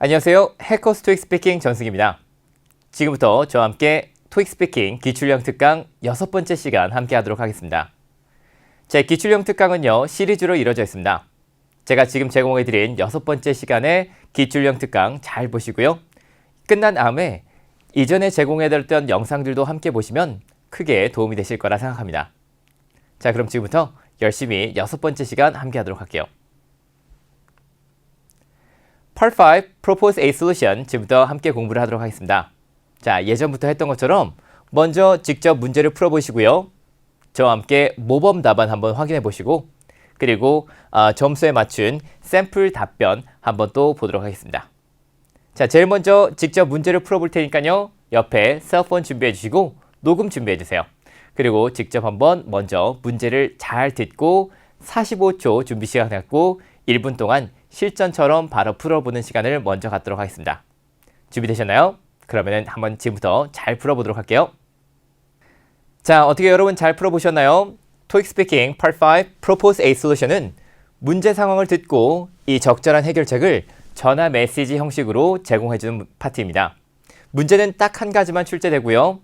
안녕하세요. 해커스 토익 스피킹 전승입니다. 지금부터 저와 함께 토익 스피킹 기출형 특강 6번째 시간 함께 하도록 하겠습니다. 제 기출형 특강은요, 시리즈로 이루어져 있습니다. 제가 지금 제공해드린 6번째 시간의 기출형 특강 잘 보시고요. 끝난 다음에 이전에 제공해드렸던 영상들도 함께 보시면 크게 도움이 되실 거라 생각합니다. 자, 그럼 지금부터 열심히 6번째 시간 함께 하도록 할게요. Part 5, Propose a Solution. 지금부터 함께 공부를 하도록 하겠습니다. 자, 예전부터 했던 것처럼 먼저 직접 문제를 풀어보시고요. 저와 함께 모범 답안 한번 확인해 보시고 그리고 점수에 맞춘 샘플 답변 한번 또 보도록 하겠습니다. 자, 제일 먼저 직접 문제를 풀어볼 테니까요. 옆에 셀폰 준비해 주시고 녹음 준비해 주세요. 그리고 직접 한번 먼저 문제를 잘 듣고 45초 준비 시간 갖고 1분 동안 실전처럼 바로 풀어보는 시간을 먼저 갖도록 하겠습니다. 준비되셨나요? 그러면 한번 지금부터 잘 풀어보도록 할게요. 자, 어떻게 여러분 잘 풀어보셨나요? 토익 스피킹 Part 5 Propose a Solution은 문제 상황을 듣고 이 적절한 해결책을 전화 메시지 형식으로 제공해주는 파트입니다. 문제는 딱 한 가지만 출제되고요.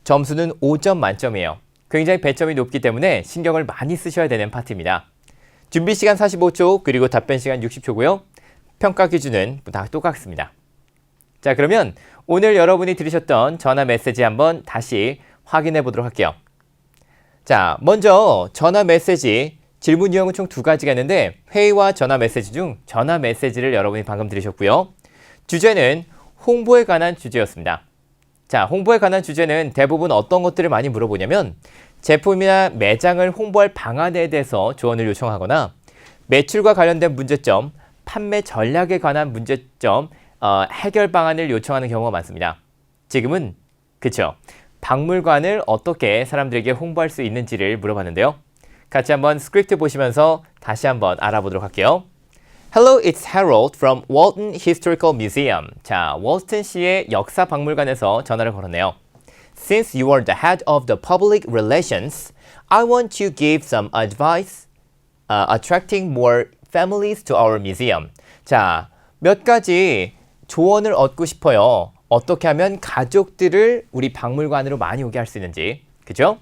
점수는 5점 만점이에요. 굉장히 배점이 높기 때문에 신경을 많이 쓰셔야 되는 파트입니다. 준비 시간 45초 그리고 답변 시간 60초고요. 평가 기준은 다 똑같습니다. 자, 그러면 오늘 여러분이 들으셨던 전화 메시지 한번 다시 확인해 보도록 할게요. 자, 먼저 전화 메시지 질문 유형은 총 2가지가 있는데 회의와 전화 메시지 중 전화 메시지를 여러분이 방금 들으셨고요. 주제는 홍보에 관한 주제였습니다. 자, 홍보에 관한 주제는 대부분 어떤 것들을 많이 물어보냐면 제품이나 매장을 홍보할 방안에 대해서 조언을 요청하거나 매출과 관련된 문제점, 판매 전략에 관한 문제점, 해결 방안을 요청하는 경우가 많습니다. 지금은 그쵸, 박물관을 어떻게 사람들에게 홍보할 수 있는지를 물어봤는데요. 같이 한번 스크립트 보시면서 다시 한번 알아보도록 할게요. Hello, it's Harold from Walton Historical Museum. 자, 월튼시의 역사 박물관에서 전화를 걸었네요. Since you are the head of the public relations, I want to give some advice attracting more families to our museum. 자, 몇 가지 조언을 얻고 싶어요. 어떻게 하면 가족들을 우리 박물관으로 많이 오게 할 수 있는지. 그죠?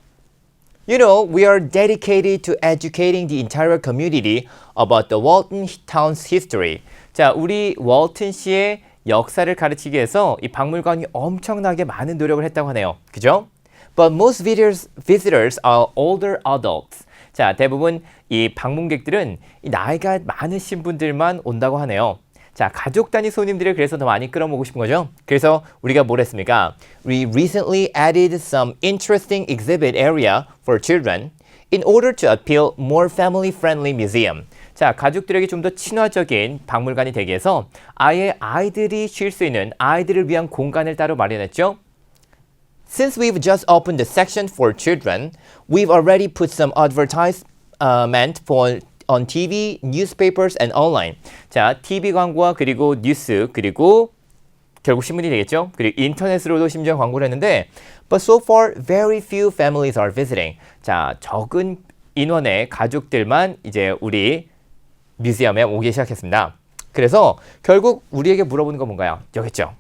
You know, we are dedicated to educating the entire community about the Walton town's history. 자, 우리 월튼시의 역사를 가르치기 위해서 이 박물관이 엄청나게 많은 노력을 했다고 하네요. 그죠? But most visitors are older adults. 자, 대부분 이 방문객들은 이 나이가 많으신 분들만 온다고 하네요. 자, 가족 단위 손님들을 그래서 더 많이 끌어모으고 싶은 거죠. 그래서 우리가 뭘 했습니까? We recently added some interesting exhibit area for children in order to appeal more family-friendly museum. 자, 가족들에게 좀 더 친화적인 박물관이 되기 위해서 아예 아이들이 쉴 수 있는 아이들을 위한 공간을 따로 마련했죠. Since we've just opened the section for children, we've already put some advertisement on TV, newspapers, and online. 자, TV 광고와 그리고 뉴스, 그리고 결국 신문이 되겠죠. 그리고 인터넷으로도 심지어 광고를 했는데 But so far, very few families are visiting. 자, 적은 인원의 가족들만 이제 우리 뮤지엄에 오기 시작했습니다. 그래서 결국 우리에게 물어보는 건 뭔가요? 여기있죠.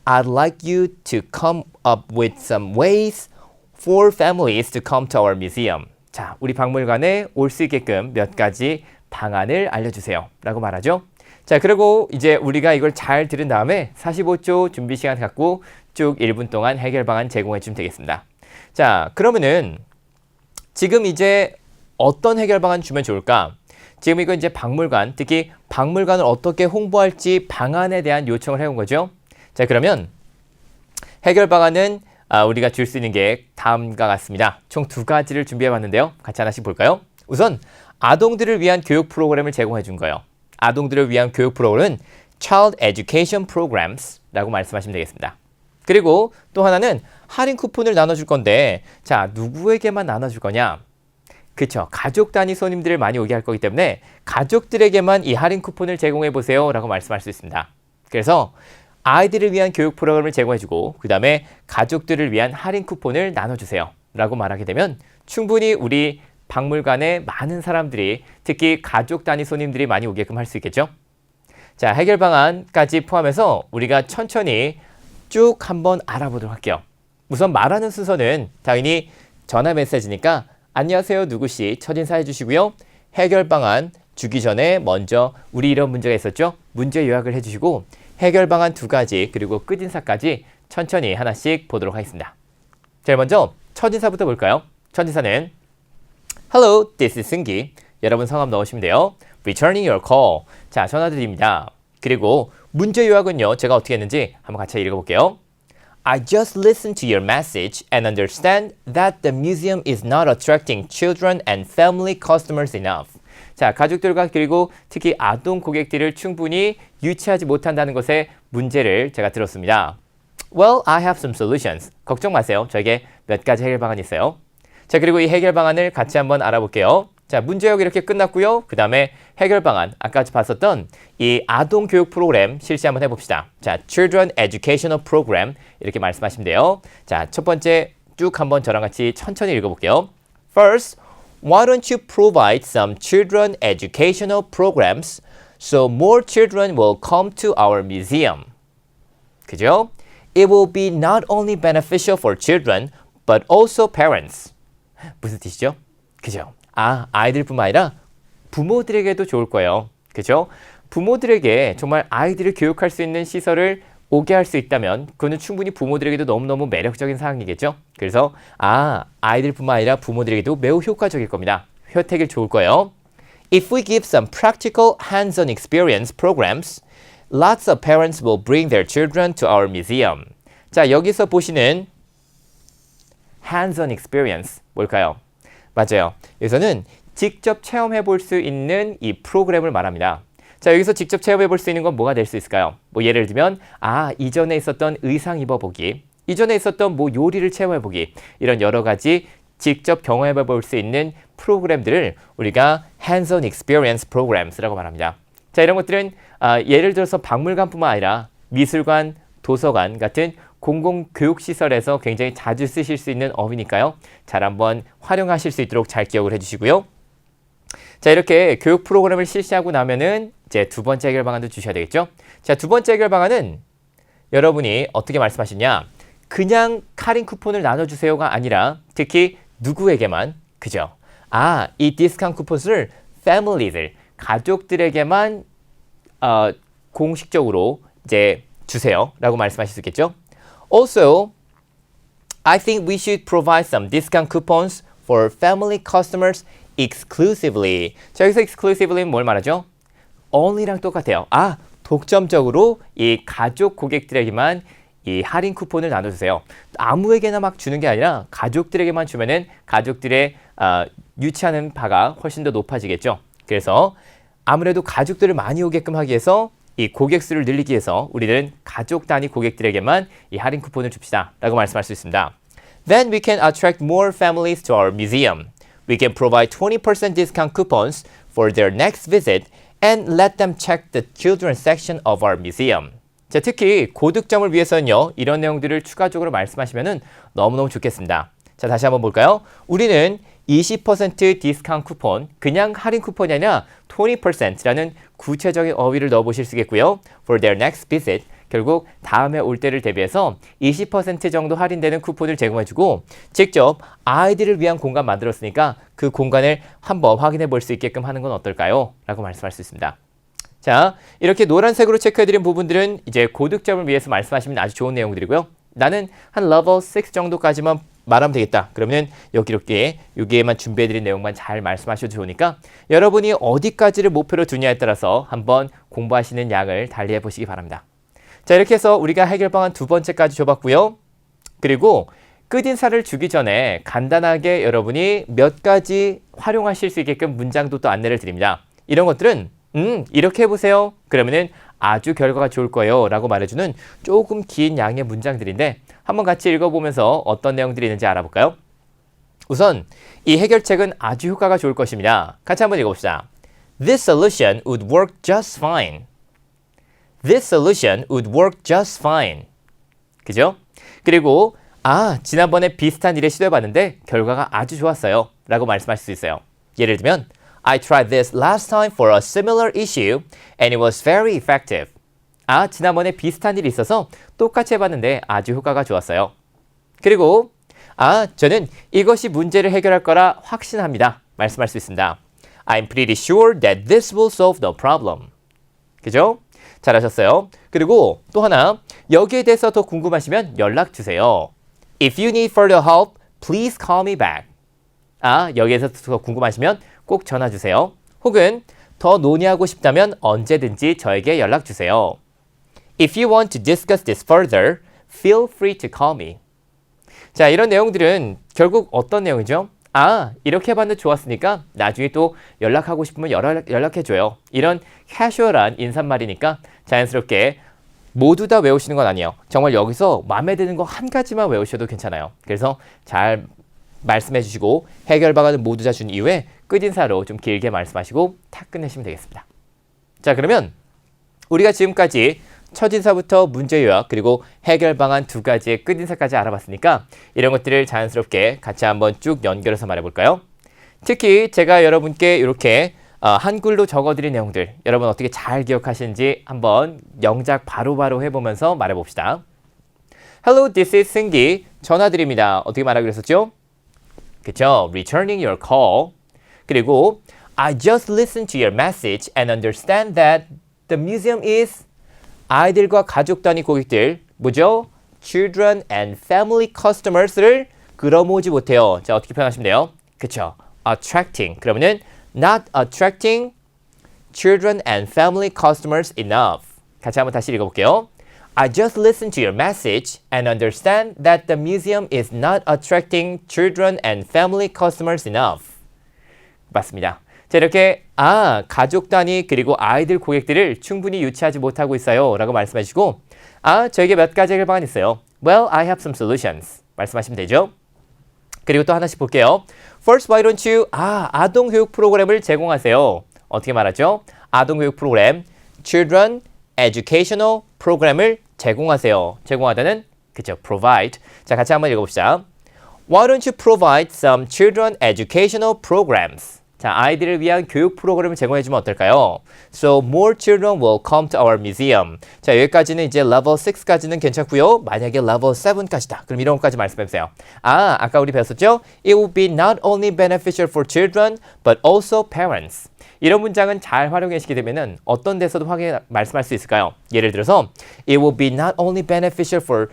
I'd like you to come up with some ways for families to come to our museum. 자, 우리 박물관에 올 수 있게끔 몇 가지 방안을 알려주세요. 라고 말하죠. 자, 그리고 이제 우리가 이걸 잘 들은 다음에 45초 준비 시간 갖고 쭉 1분 동안 해결 방안 제공해 주면 되겠습니다. 자, 그러면은 지금 이제 어떤 해결 방안 주면 좋을까? 지금 이거 이제 박물관, 특히 박물관을 어떻게 홍보할지 방안에 대한 요청을 해온 거죠. 자, 그러면 해결 방안은 우리가 줄 수 있는 게 다음과 같습니다. 총 2가지를 준비해 봤는데요. 같이 하나씩 볼까요? 우선 아동들을 위한 교육 프로그램을 제공해 준 거예요. 아동들을 위한 교육 프로그램은 Child Education Programs 라고 말씀하시면 되겠습니다. 그리고 또 하나는 할인 쿠폰을 나눠줄 건데 자, 누구에게만 나눠줄 거냐? 그쵸, 가족 단위 손님들을 많이 오게 할 거기 때문에 가족들에게만 이 할인 쿠폰을 제공해 보세요 라고 말씀할 수 있습니다. 그래서 아이들을 위한 교육 프로그램을 제공해주고 그 다음에 가족들을 위한 할인 쿠폰을 나눠주세요 라고 말하게 되면 충분히 우리 박물관에 많은 사람들이 특히 가족 단위 손님들이 많이 오게끔 할 수 있겠죠. 자, 해결 방안까지 포함해서 우리가 천천히 쭉 한번 알아보도록 할게요. 우선 말하는 순서는 당연히 전화 메시지니까 안녕하세요 누구씨 첫인사 해주시고요. 해결 방안 주기 전에 먼저 우리 이런 문제가 있었죠? 문제 요약을 해주시고 해결 방안 2가지 그리고 끝인사까지 천천히 하나씩 보도록 하겠습니다. 제일 먼저 첫인사부터 볼까요? 첫인사는 Hello, this is 승기. 여러분 성함 넣으시면 돼요. Returning your call. 자, 전화드립니다. 그리고 문제 요약은요. 제가 어떻게 했는지 한번 같이 읽어볼게요. I just listened to your message and understand that the museum is not attracting children and family customers enough. 자, 가족들과 그리고 특히 아동 고객들을 충분히 유치하지 못한다는 것에 문제를 제가 들었습니다. Well, I have some solutions. 걱정 마세요. 저에게 몇 가지 해결 방안이 있어요. 자, 그리고 이 해결 방안을 같이 한번 알아볼게요. 자, 문제역 이렇게 끝났고요. 그 다음에 해결 방안, 아까 봤었던 이 아동 교육 프로그램 실시 한번 해봅시다. 자, Children Educational Program 이렇게 말씀하시면 돼요. 자, 첫 번째 쭉 한번 저랑 같이 천천히 읽어볼게요. First, why don't you provide some children educational programs so more children will come to our museum? 그죠? It will be not only beneficial for children, but also parents. 무슨 뜻이죠? 그죠? 아, 아이들뿐만 아니라 부모들에게도 좋을 거예요. 그죠? 부모들에게 정말 아이들을 교육할 수 있는 시설을 오게 할 수 있다면 그거는 충분히 부모들에게도 너무너무 매력적인 사항이겠죠? 그래서 아이들뿐만 아니라 부모들에게도 매우 효과적일 겁니다. 혜택이 좋을 거예요. If we give some practical hands-on experience programs, lots of parents will bring their children to our museum. 자, 여기서 보시는 hands-on experience 뭘까요? 맞아요. 여기서는 직접 체험해 볼 수 있는 이 프로그램을 말합니다. 자, 여기서 직접 체험해 볼 수 있는 건 뭐가 될 수 있을까요? 뭐 예를 들면 이전에 있었던 의상 입어보기, 이전에 있었던 뭐 요리를 체험해보기, 이런 여러 가지 직접 경험해 볼 수 있는 프로그램들을 우리가 hands-on experience programs라고 말합니다. 자, 이런 것들은 예를 들어서 박물관뿐만 아니라 미술관, 도서관 같은 공공교육시설에서 굉장히 자주 쓰실 수 있는 어휘니까요. 잘 한번 활용하실 수 있도록 잘 기억을 해주시고요. 자, 이렇게 교육 프로그램을 실시하고 나면은 이제 두 번째 해결 방안도 주셔야 되겠죠. 자, 두 번째 해결 방안은 여러분이 어떻게 말씀하시냐, 그냥 할인 쿠폰을 나눠주세요가 아니라 특히 누구에게만, 그죠? 이 디스카운트 쿠폰을 패밀리들, 가족들에게만 공식적으로 이제 주세요 라고 말씀하실 수 있겠죠. Also, I think we should provide some discount coupons for family customers exclusively. 자, 여기서 exclusively는 뭘 말하죠? only랑 똑같아요. 독점적으로 이 가족 고객들에게만 이 할인 쿠폰을 나눠주세요. 아무에게나 막 주는 게 아니라 가족들에게만 주면은 가족들의 유치하는 바가 훨씬 더 높아지겠죠. 그래서 아무래도 가족들을 많이 오게끔 하기 위해서 이 고객 수를 늘리기 위해서 우리는 가족 단위 고객들에게만 이 할인 쿠폰을 줍시다 라고 말씀할 수 있습니다. Then we can attract more families to our museum. We can provide 20% discount coupons for their next visit and let them check the children's section of our museum. 자, 특히 고득점을 위해서는요, 이런 내용들을 추가적으로 말씀하시면 너무너무 좋겠습니다. 자, 다시 한번 볼까요? 우리는 20% 디스카운트 쿠폰, 그냥 할인 쿠폰이 아니라 20%라는 구체적인 어휘를 넣어보실 수 있겠고요. For their next visit, 결국 다음에 올 때를 대비해서 20% 정도 할인되는 쿠폰을 제공해주고 직접 아이들을 위한 공간 만들었으니까 그 공간을 한번 확인해 볼 수 있게끔 하는 건 어떨까요? 라고 말씀할 수 있습니다. 자, 이렇게 노란색으로 체크해드린 부분들은 이제 고득점을 위해서 말씀하시면 아주 좋은 내용들이고요. 나는 한 level 6 정도까지만 말하면 되겠다. 그러면 여기에만 준비해드린 내용만 잘 말씀하셔도 좋으니까 여러분이 어디까지를 목표로 두냐에 따라서 한번 공부하시는 양을 달리해 보시기 바랍니다. 자, 이렇게 해서 우리가 해결 방안 두 번째까지 줘봤고요. 그리고 끝인사를 주기 전에 간단하게 여러분이 몇 가지 활용하실 수 있게끔 문장도 또 안내를 드립니다. 이런 것들은 이렇게 해보세요. 그러면은 아주 결과가 좋을 거예요 라고 말해주는 조금 긴 양의 문장들인데 한번 같이 읽어보면서 어떤 내용들이 있는지 알아볼까요? 우선 이 해결책은 아주 효과가 좋을 것입니다. 같이 한번 읽어봅시다. This solution would work just fine. This solution would work just fine. 그죠? 그리고 지난번에 비슷한 일을 시도해봤는데 결과가 아주 좋았어요 라고 말씀하실 수 있어요. 예를 들면 I tried this last time for a similar issue and it was very effective. 아, 지난번에 비슷한 일이 있어서 똑같이 해봤는데 아주 효과가 좋았어요. 그리고 아, 저는 이것이 문제를 해결할 거라 확신합니다. 말씀할 수 있습니다. I'm pretty sure that this will solve the problem. 그죠? 잘하셨어요. 그리고 또 하나, 여기에 대해서 더 궁금하시면 연락 주세요. If you need further help, please call me back. 아, 여기에서 더 궁금하시면 꼭 전화 주세요. 혹은 더 논의하고 싶다면 언제든지 저에게 연락 주세요. If you want to discuss this further, feel free to call me. 자, 이런 내용들은 결국 어떤 내용이죠? 아, 이렇게 해봤는데 좋았으니까 나중에 또 연락하고 싶으면 연락해줘요. 이런 캐주얼한 인사말이니까 자연스럽게 모두 다 외우시는 건 아니에요. 정말 여기서 마음에 드는 거 한 가지만 외우셔도 괜찮아요. 그래서 잘 말씀해 주시고 해결 방안을 모두 다 준 이후에 끝인사로 좀 길게 말씀하시고 탁 끝내시면 되겠습니다. 자, 그러면 우리가 지금까지 첫인사부터 문제 요약 그리고 해결 방안 두 가지의 끝인사까지 알아봤으니까 이런 것들을 자연스럽게 같이 한번 쭉 연결해서 말해볼까요? 특히 제가 여러분께 이렇게 한글로 적어드린 내용들 여러분 어떻게 잘 기억하시는지 한번 영작 바로바로 해보면서 말해봅시다. Hello, this is 승기. 전화드립니다. 어떻게 말하기로 했었죠? 그쵸? Returning your call. 그리고 I just listened to your message and understand that the museum is 아이들과 가족 단위 고객들 뭐죠? Children and family customers를 끌어모으지 못해요. 자, 어떻게 표현하시면 돼요? 그쵸? Attracting. 그러면은 not attracting children and family customers enough. 같이 한번 다시 읽어볼게요. I just listened to your message and understand that the museum is not attracting children and family customers enough. 맞습니다. 자, 이렇게 가족 단위 그리고 아이들 고객들을 충분히 유치하지 못하고 있어요 라고 말씀해 주시고 저에게 몇 가지 해결 방안이 있어요. Well, I have some solutions. 말씀하시면 되죠. 그리고 또 하나씩 볼게요. First, why don't you 아동교육 프로그램을 제공하세요. 어떻게 말하죠? 아동교육 프로그램 Children Educational 프로그램을 제공하세요. 제공하다는 그쵸, provide. 자, 같이 한번 읽어봅시다. Why don't you provide some children educational programs? 자, 아이들을 위한 교육 프로그램을 제공해주면 어떨까요? So more children will come to our museum. 자, 여기까지는 이제 level 6까지는 괜찮고요. 만약에 level 7까지다. 그럼 이런 것까지 말씀해주세요. 아까 우리 배웠었죠? It will be not only beneficial for children, but also parents. 이런 문장은 잘 활용하시게 되면은 어떤 데서도 말씀할 수 있을까요? 예를 들어서 It will be not only beneficial for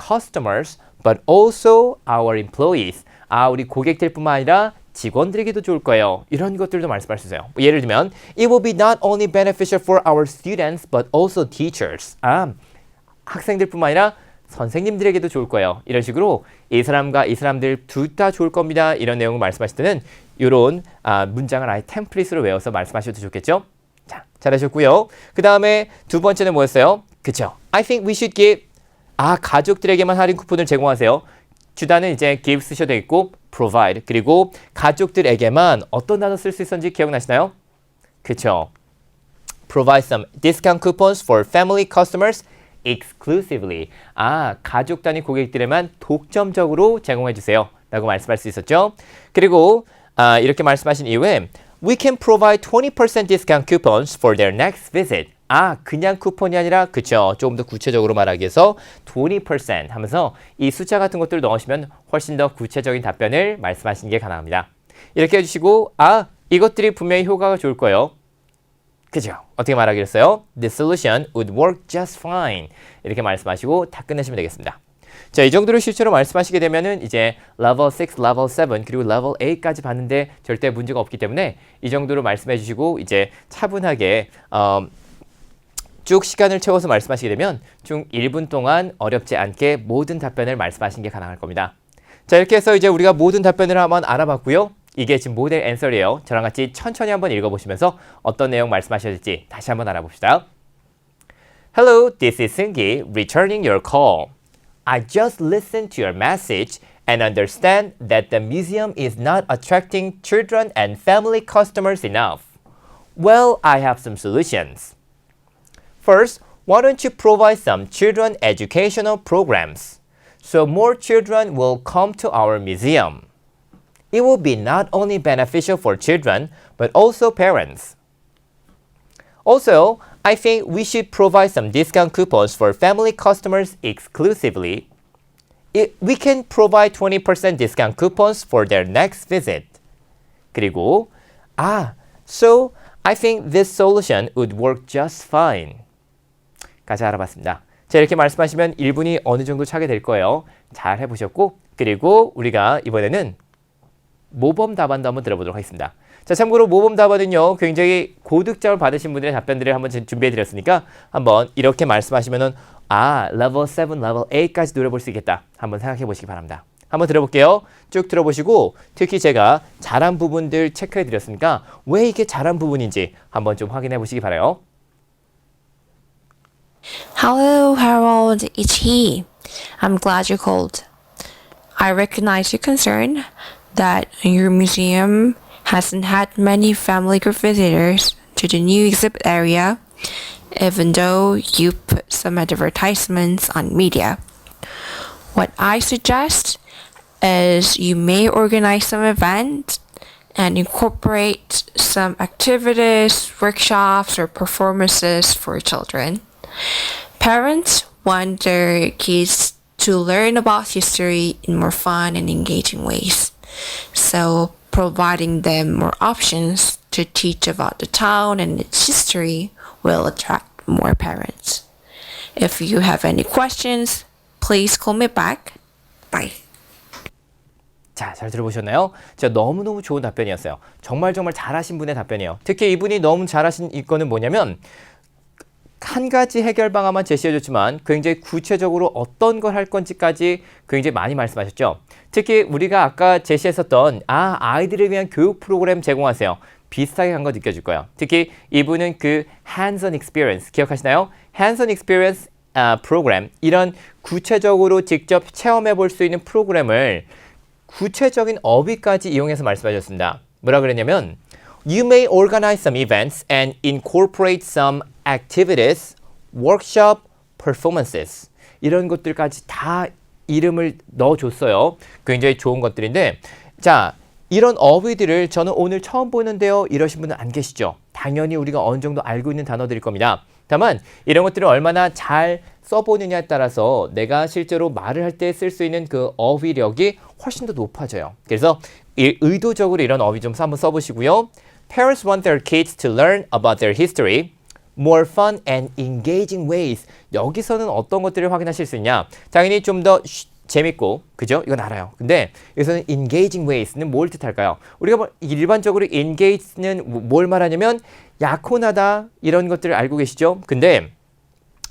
customers, but also our employees. 우리 고객들뿐만 아니라 직원들에게도 좋을 거예요. 이런 것들도 말씀할 수 있어요. 예를 들면 It will be not only beneficial for our students but also teachers. 학생들뿐만 아니라 선생님들에게도 좋을 거예요. 이런 식으로 이 사람과 이 사람들 둘 다 좋을 겁니다. 이런 내용을 말씀하실 때는 이런 문장을 아예 템플릿으로 외워서 말씀하셔도 좋겠죠? 자, 잘하셨고요. 그 다음에 두 번째는 뭐였어요? 그쵸? I think we should give 가족들에게만 할인 쿠폰을 제공하세요. 주단은 이제 give 쓰셔도 되겠고 provide 그리고 가족들에게만 어떤 단어 쓸 수 있었는지 기억나시나요? 그쵸? Provide some discount coupons for family customers exclusively. 가족 단위 고객들에만 독점적으로 제공해 주세요. 라고 말씀할 수 있었죠. 그리고 이렇게 말씀하신 이후에 We can provide 20% discount coupons for their next visit. 그냥 쿠폰이 아니라 그쵸, 조금 더 구체적으로 말하기 위해서 20% 하면서 이 숫자 같은 것들을 넣으시면 훨씬 더 구체적인 답변을 말씀하시는 게 가능합니다. 이렇게 해주시고 이것들이 분명히 효과가 좋을 거예요. 그죠? 어떻게 말하기로 했어요? The solution would work just fine. 이렇게 말씀하시고 다 끝내시면 되겠습니다. 자, 이 정도로 실제로 말씀하시게 되면은 이제 level 6, level 7 그리고 level 8까지 봤는데 절대 문제가 없기 때문에 이 정도로 말씀해 주시고 이제 차분하게 쭉 시간을 채워서 말씀하시게 되면 총 1분 동안 어렵지 않게 모든 답변을 말씀하시는 게 가능할 겁니다. 자, 이렇게 해서 이제 우리가 모든 답변을 한번 알아봤고요. 이게 지금 모델 앤서리예요. 저랑 같이 천천히 한번 읽어보시면서 어떤 내용 말씀하셔야 될지 다시 한번 알아봅시다. Hello, this is Seunggi, returning your call. I just listened to your message and understand that the museum is not attracting children and family customers enough. Well, I have some solutions. First, why don't you provide some children educational programs so more children will come to our museum? it will be not only beneficial for children, but also parents. Also, I think we should provide some discount coupons for family customers exclusively. We can provide 20% discount coupons for their next visit. 그리고 so I think this solution would work just fine. 까지 알아봤습니다. 자, 이렇게 말씀하시면 1분이 어느 정도 차게 될 거예요. 잘 해보셨고, 그리고 우리가 이번에는 모범 답안도 한번 들어보도록 하겠습니다. 자, 참고로 모범 답안은요, 굉장히 고득점을 받으신 분들의 답변들을 한번 준비해 드렸으니까 한번 이렇게 말씀하시면은 level 7, level 8까지 노려볼 수 있겠다. 한번 생각해 보시기 바랍니다. 한번 들어볼게요. 쭉 들어보시고 특히 제가 잘한 부분들 체크해 드렸으니까 왜 이게 잘한 부분인지 한번 좀 확인해 보시기 바라요. Hello, Harold. It's he. I'm glad you called. I recognize your concern that your museum hasn't had many family group visitors to the new exhibit area, even though you put some advertisements on media. What I suggest is you may organize some events and incorporate some activities, workshops, or performances for children. Parents want their kids to learn about history in more fun and engaging ways. So providing them more options to teach about the town and its history will attract more parents. If you have any questions, please call me back. Bye. 자, 잘 들어보셨나요? 진짜 너무너무 좋은 답변이었어요. 정말 잘하신 분의 답변이에요. 특히 이분이 너무 잘하신 이거는 뭐냐면 한 가지 해결 방안만 제시해줬지만 굉장히 구체적으로 어떤 걸 할 건지까지 굉장히 많이 말씀하셨죠. 특히 우리가 아까 제시했었던 아이들을 위한 교육 프로그램 제공하세요. 비슷하게 간 거 느껴질 거예요. 특히 이분은 그 hands-on experience 기억하시나요? hands-on experience 프로그램 이런 구체적으로 직접 체험해 볼 수 있는 프로그램을 구체적인 어휘까지 이용해서 말씀하셨습니다. 뭐라 그랬냐면 You may organize some events and incorporate some activities, workshop, performances 이런 것들까지 다 이름을 넣어줬어요. 굉장히 좋은 것들인데 자 이런 어휘들을 저는 오늘 처음 보는데요. 이러신 분은 안 계시죠? 당연히 우리가 어느 정도 알고 있는 단어들일 겁니다. 다만 이런 것들을 얼마나 잘 써보느냐에 따라서 내가 실제로 말을 할 때 쓸 수 있는 그 어휘력이 훨씬 더 높아져요. 그래서 의도적으로 이런 어휘 좀 한번 써보시고요. Parents want their kids to learn about their history, more fun and engaging ways. 여기서는 어떤 것들을 확인하실 수 있냐? 당연히 좀 더 재밌고, 그죠? 이건 알아요. 근데 여기서는 engaging ways는 뭘 뜻할까요? 우리가 일반적으로 engage는 뭘 말하냐면 약혼하다 이런 것들을 알고 계시죠? 근데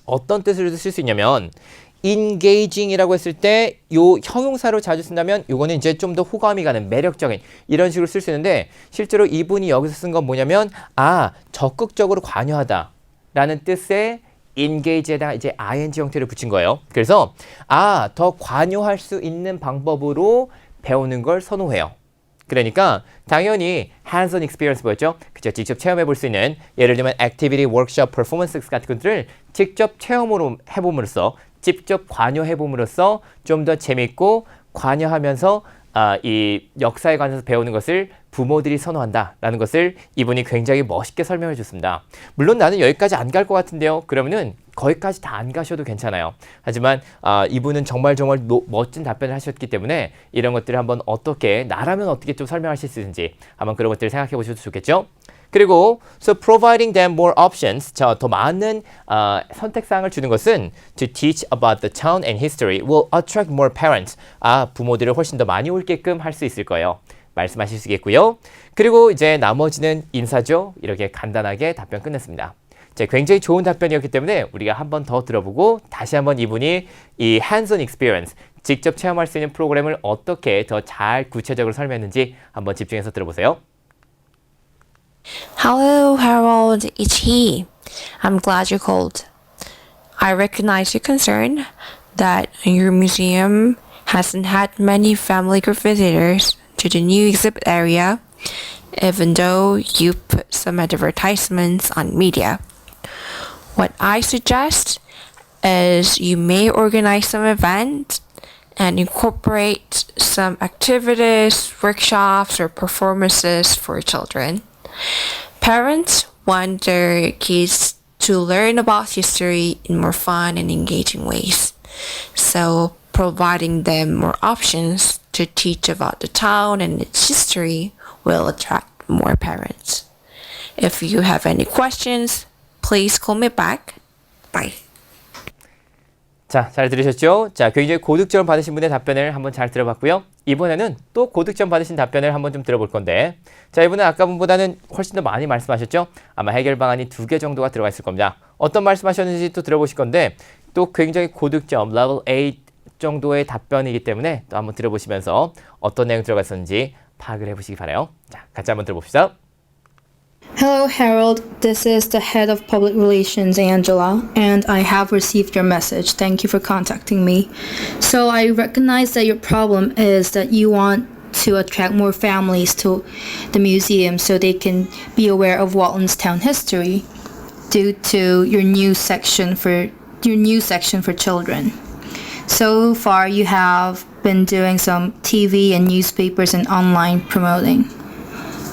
어떤 뜻으로 쓸 수 있냐면 engaging이라고 했을 때 요 형용사로 자주 쓴다면 요거는 이제 좀 더 호감이 가는 매력적인 이런 식으로 쓸 수 있는데 실제로 이분이 여기서 쓴 건 뭐냐면 적극적으로 관여하다 라는 뜻의 engage에다가 이제 ing 형태를 붙인 거예요. 그래서 더 관여할 수 있는 방법으로 배우는 걸 선호해요. 그러니까 당연히 hands-on experience 뭐였죠? 그죠? 직접 체험해 볼 수 있는 예를 들면 activity, workshop, performance 같은 것들을 직접 체험으로 해봄으로써 직접 관여해봄으로써 좀 더 재밌고 관여하면서 이 역사에 관해서 배우는 것을 부모들이 선호한다라는 것을 이분이 굉장히 멋있게 설명해 줬습니다. 물론 나는 여기까지 안 갈 것 같은데요. 그러면은 거기까지 다 안 가셔도 괜찮아요. 하지만 이분은 정말 멋진 답변을 하셨기 때문에 이런 것들을 한번 어떻게 나라면 어떻게 좀 설명하실 수 있는지 한번 그런 것들을 생각해 보셔도 좋겠죠. 그리고 so providing them more options, 더 많은 선택사항을 주는 것은 to teach about the town and history will attract more parents. 부모들을 훨씬 더 많이 올게끔 할 수 있을 거예요. 말씀하실 수 있겠고요. 그리고 이제 나머지는 인사죠. 이렇게 간단하게 답변 끝냈습니다. 굉장히 좋은 답변이었기 때문에 우리가 한 번 더 들어보고 다시 한번 이분이 이 hands-on experience, 직접 체험할 수 있는 프로그램을 어떻게 더 잘 구체적으로 설명했는지 한번 집중해서 들어보세요. Hello, Harold. It's he. I'm glad you called. I recognize your concern that your museum hasn't had many family group visitors to the new exhibit area, even though you put some advertisements on media. What I suggest is you may organize some events and incorporate some activities, workshops, or performances for children. Parents want their kids to learn about history in more fun and engaging ways. So providing them more options to teach about the town and its history will attract more parents. If you have any questions, please call me back. Bye. 자, 잘 들으셨죠? 자, 굉장히 고득점 받으신 분의 답변을 한번 잘 들어봤고요. 이번에는 또 고득점 받으신 답변을 한번 좀 들어볼 건데, 자, 이분은 아까 분보다는 훨씬 더 많이 말씀하셨죠? 아마 해결 방안이 2개 정도가 들어가 있을 겁니다. 어떤 말씀하셨는지 또 들어보실 건데, 또 굉장히 고득점, level 8 정도의 답변이기 때문에 또 한번 들어보시면서 어떤 내용 들어가 있었는지 파악을 해보시기 바라요. 자, 같이 한번 들어봅시다. Hello, Harold. This is the head of public relations, Angela, and I have received your message. Thank you for contacting me. So I recognize that your problem is that you want to attract more families to the museum so they can be aware of Walton's town history due to your new section for children. So far, you have been doing some TV and newspapers and online promoting.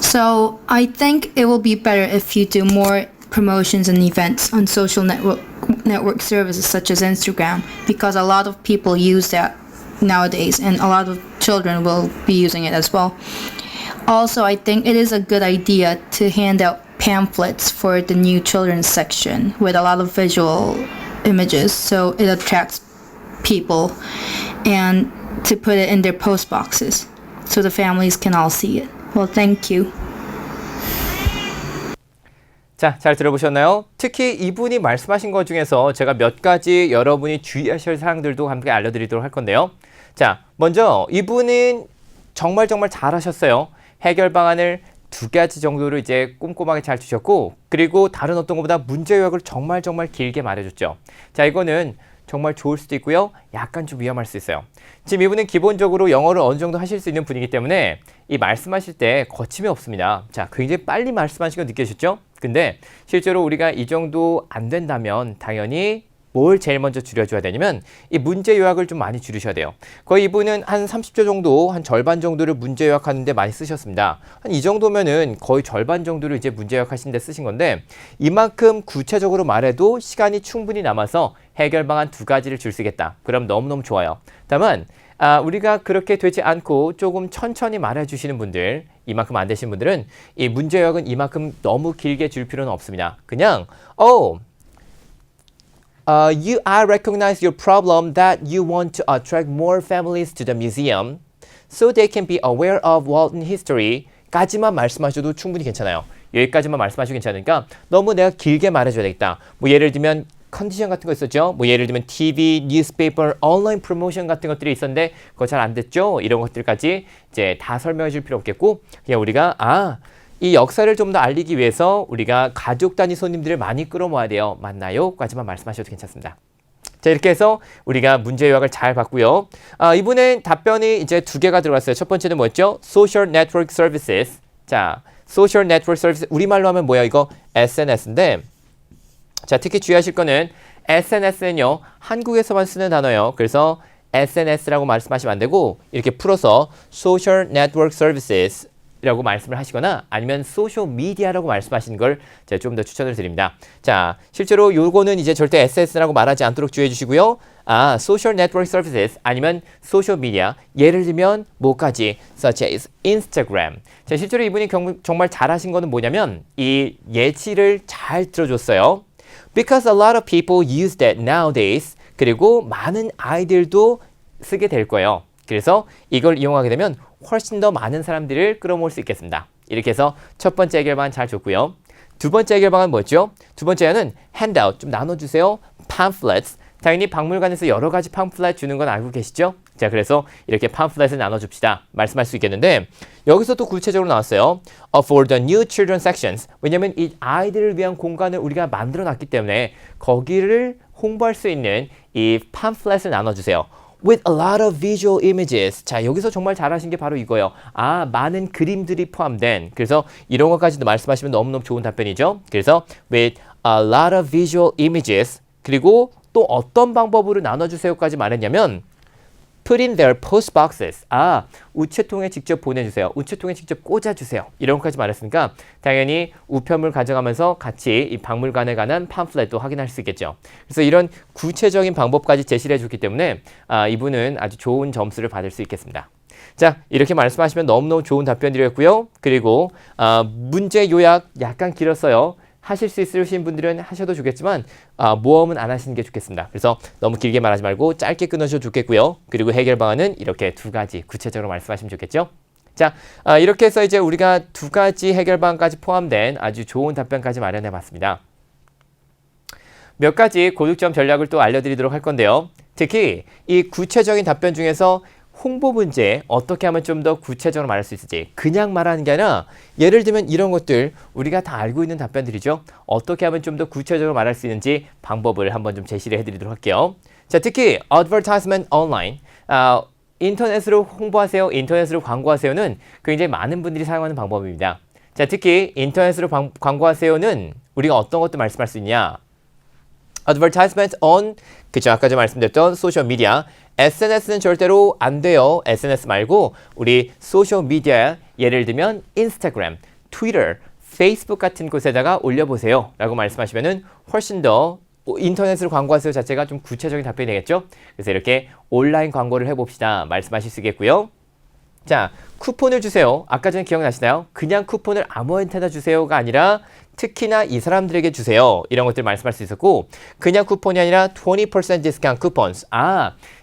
So I think it will be better if you do more promotions and events on social network services such as Instagram, because a lot of people use that nowadays and a lot of children will be using it as well. Also, I think it is a good idea to hand out pamphlets for the new children's section with a lot of visual images so it attracts people, and to put it in their post boxes so the families can all see it. Well, thank you. 자, 잘 들어보셨나요? 특히 이분이 말씀하신 것 중에서 제가 몇 가지 여러분이 주의하실 사항들도 함께 알려드리도록 할 건데요. 자, 먼저 이분은 정말 잘하셨어요. 해결 방안을 2가지 정도로 이제 꼼꼼하게 잘 주셨고, 그리고 다른 어떤 것보다 문제 요약을 정말 길게 말해줬죠. 자, 이거는 정말 좋을 수도 있고요. 약간 좀 위험할 수 있어요. 지금 이분은 기본적으로 영어를 어느 정도 하실 수 있는 분이기 때문에 이 말씀하실 때 거침이 없습니다. 자, 굉장히 빨리 말씀하신 거 느껴지셨죠? 근데 실제로 우리가 이 정도 안 된다면 당연히 뭘 제일 먼저 줄여줘야 되냐면 이 문제 요약을 좀 많이 줄이셔야 돼요. 거의 이분은 한 30초 정도, 한 절반 정도를 문제 요약하는데 많이 쓰셨습니다. 한 이 정도면은 거의 절반 정도를 이제 문제 요약하시는데 쓰신 건데, 이만큼 구체적으로 말해도 시간이 충분히 남아서 해결 방안 2가지를 줄 수 있겠다. 그럼 너무너무 좋아요. 다만 우리가 그렇게 되지 않고 조금 천천히 말해주시는 분들, 이만큼 안 되신 분들은 이 문제 요약은 이만큼 너무 길게 줄 필요는 없습니다. 그냥 I recognize your problem that you want to attract more families to the museum so they can be aware of Walton history 까지만 말씀하셔도 충분히 괜찮아요. 여기까지만 말씀하셔도 괜찮으니까 너무 내가 길게 말해줘야 되겠다. 뭐 예를 들면 컨디션 같은 거 있었죠. 뭐 예를 들면 TV, 뉴스페이퍼, 온라인 프로모션 같은 것들이 있었는데 그거 잘 안 됐죠. 이런 것들까지 이제 다 설명해 줄 필요 없겠고, 그냥 우리가 이 역사를 좀 더 알리기 위해서 우리가 가족 단위 손님들을 많이 끌어모아야 돼요. 맞나요? 까지만 말씀하셔도 괜찮습니다. 자, 이렇게 해서 우리가 문제 요약을 잘 봤고요. 이분의 답변이 이제 2개가 들어갔어요. 첫 번째는 뭐였죠? Social Network Services. 자, Social Network Services. 우리말로 하면 뭐야? 이거 SNS인데, 자, 특히 주의하실 거는 SNS는요, 한국에서만 쓰는 단어예요. 그래서 SNS라고 말씀하시면 안 되고 이렇게 풀어서 Social Network Services 라고 말씀을 하시거나 아니면 소셜 미디어라고 말씀하시는 걸 제가 좀 더 추천을 드립니다. 자, 실제로 요거는 이제 절대 SNS라고 말하지 않도록 주의해 주시고요. Social Network Services 아니면 소셜 미디어, 예를 들면 뭐까지 such as Instagram. 자, 실제로 이분이 정말 잘하신 거는 뭐냐면 이 예시를 잘 들어줬어요. Because a lot of people use that nowadays. 그리고 많은 아이들도 쓰게 될 거예요. 그래서 이걸 이용하게 되면 훨씬 더 많은 사람들을 끌어모을 수 있겠습니다. 이렇게 해서 첫 번째 해결 방안 잘 줬고요. 2번째 해결 방안 뭐였죠? 2번째는 handout, 좀 나눠주세요. pamphlets, 당연히 박물관에서 여러 가지 pamphlet 주는 건 알고 계시죠? 자, 그래서 이렇게 pamphlet을 나눠줍시다. 말씀할 수 있겠는데, 여기서 또 구체적으로 나왔어요. For the new children sections. 왜냐면 이 아이들을 위한 공간을 우리가 만들어 놨기 때문에 거기를 홍보할 수 있는 이 pamphlet을 나눠주세요. With a lot of visual images. 자, 여기서 정말 잘하신 게 바로 이거예요. 많은 그림들이 포함된. 그래서 이런 것까지도 말씀하시면 너무너무 좋은 답변이죠. 그래서 with a lot of visual images. 그리고 또 어떤 방법으로 나눠주세요까지 말했냐면 put in their post boxes. 우체통에 직접 보내주세요. 우체통에 직접 꽂아주세요. 이런 것까지 말했으니까 당연히 우편물 가져가면서 같이 이 박물관에 관한 팜플렛도 확인할 수 있겠죠. 그래서 이런 구체적인 방법까지 제시를 해줬기 때문에 이분은 아주 좋은 점수를 받을 수 있겠습니다. 자, 이렇게 말씀하시면 너무너무 좋은 답변드렸고요. 그리고 문제 요약 약간 길었어요. 하실 수 있으신 분들은 하셔도 좋겠지만 모험은 안 하시는 게 좋겠습니다. 그래서 너무 길게 말하지 말고 짧게 끊으셔도 좋겠고요. 그리고 해결 방안은 이렇게 두 가지 구체적으로 말씀하시면 좋겠죠. 자, 이렇게 해서 이제 우리가 두 가지 해결 방안까지 포함된 아주 좋은 답변까지 마련해 봤습니다. 몇 가지 고득점 전략을 또 알려드리도록 할 건데요. 특히 이 구체적인 답변 중에서 홍보 문제 어떻게 하면 좀 더 구체적으로 말할 수 있을지 그냥 말하는 게 아니라 예를 들면 이런 것들 우리가 다 알고 있는 답변들이죠. 어떻게 하면 좀 더 구체적으로 말할 수 있는지 방법을 한번 좀 제시를 해드리도록 할게요. 자, 특히 advertisement online 인터넷으로 홍보하세요, 인터넷으로 광고하세요는 굉장히 많은 분들이 사용하는 방법입니다. 자, 특히 인터넷으로 광고하세요는 우리가 어떤 것도 말씀할 수 있냐? advertisement on 그죠, 아까 전 말씀드렸던 소셜 미디어. SNS는 절대로 안 돼요. SNS 말고 우리 소셜 미디어 예를 들면 인스타그램, 트위터, 페이스북 같은 곳에다가 올려보세요 라고 말씀하시면은 훨씬 더 인터넷으로 광고하세요 자체가 좀 구체적인 답변이 되겠죠. 그래서 이렇게 온라인 광고를 해봅시다 말씀하실 수 있겠고요. 자, 쿠폰을 주세요. 아까 전에 기억나시나요? 그냥 쿠폰을 아무한테나 주세요가 아니라 특히나 이 사람들에게 주세요. 이런 것들 말씀할 수 있었고 그냥 쿠폰이 아니라 20% discount coupons.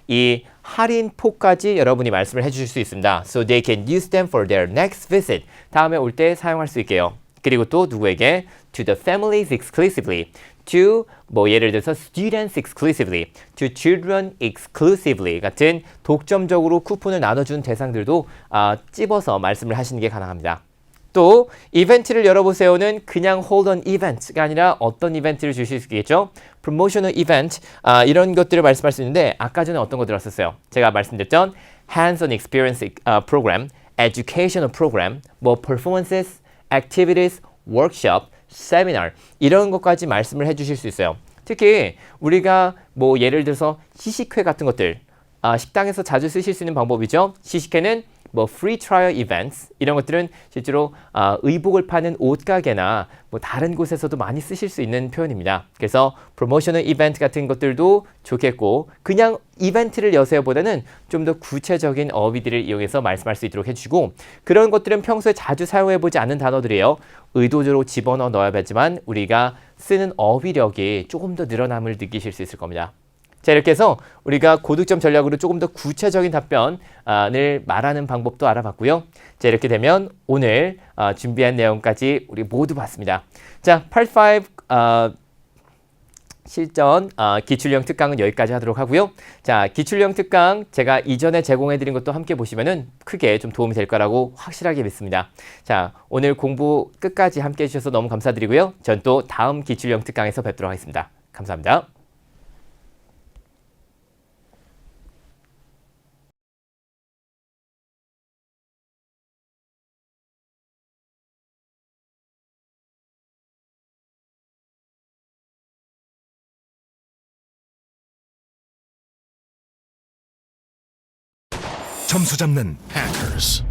이 할인포까지 여러분이 말씀을 해주실 수 있습니다. So they can use them for their next visit. 다음에 올 때 사용할 수 있게요. 그리고 또 누구에게? To the families exclusively. To 뭐 예를 들어서 students exclusively, to children exclusively 같은 독점적으로 쿠폰을 나눠주는 대상들도 찝어서 말씀을 하시는 게 가능합니다. 또 이벤트를 열어보세요는 그냥 hold on event가 아니라 어떤 이벤트를 주실 수 있겠죠? promotional event 이런 것들을 말씀할 수 있는데 아까 전에 어떤 거 들었었어요? 제가 말씀드렸던 hands-on experience program, educational program, 뭐 performances, activities, workshop, 세미나 이런 것까지 말씀을 해주실 수 있어요. 특히 우리가 뭐 예를 들어서 시식회 같은 것들 식당에서 자주 쓰실 수 있는 방법이죠. 시식회는 뭐 free trial events 이런 것들은 실제로 의복을 파는 옷가게나 뭐 다른 곳에서도 많이 쓰실 수 있는 표현입니다. 그래서 promotional event 같은 것들도 좋겠고 그냥 이벤트를 여세요보다는 좀 더 구체적인 어휘들을 이용해서 말씀할 수 있도록 해주시고 그런 것들은 평소에 자주 사용해보지 않는 단어들이에요. 의도적으로 집어넣어 넣어야 하지만 우리가 쓰는 어휘력이 조금 더 늘어남을 느끼실 수 있을 겁니다. 자, 이렇게 해서 우리가 고득점 전략으로 조금 더 구체적인 답변을 말하는 방법도 알아봤고요. 자, 이렇게 되면 오늘 준비한 내용까지 우리 모두 봤습니다. 자, 85 실전 기출형 특강은 여기까지 하도록 하고요. 자, 기출형 특강 제가 이전에 제공해드린 것도 함께 보시면은 크게 좀 도움이 될 거라고 확실하게 믿습니다. 자, 오늘 공부 끝까지 함께 해주셔서 너무 감사드리고요. 전 또 다음 기출형 특강에서 뵙도록 하겠습니다. 감사합니다. 점수 잡는 Hackers.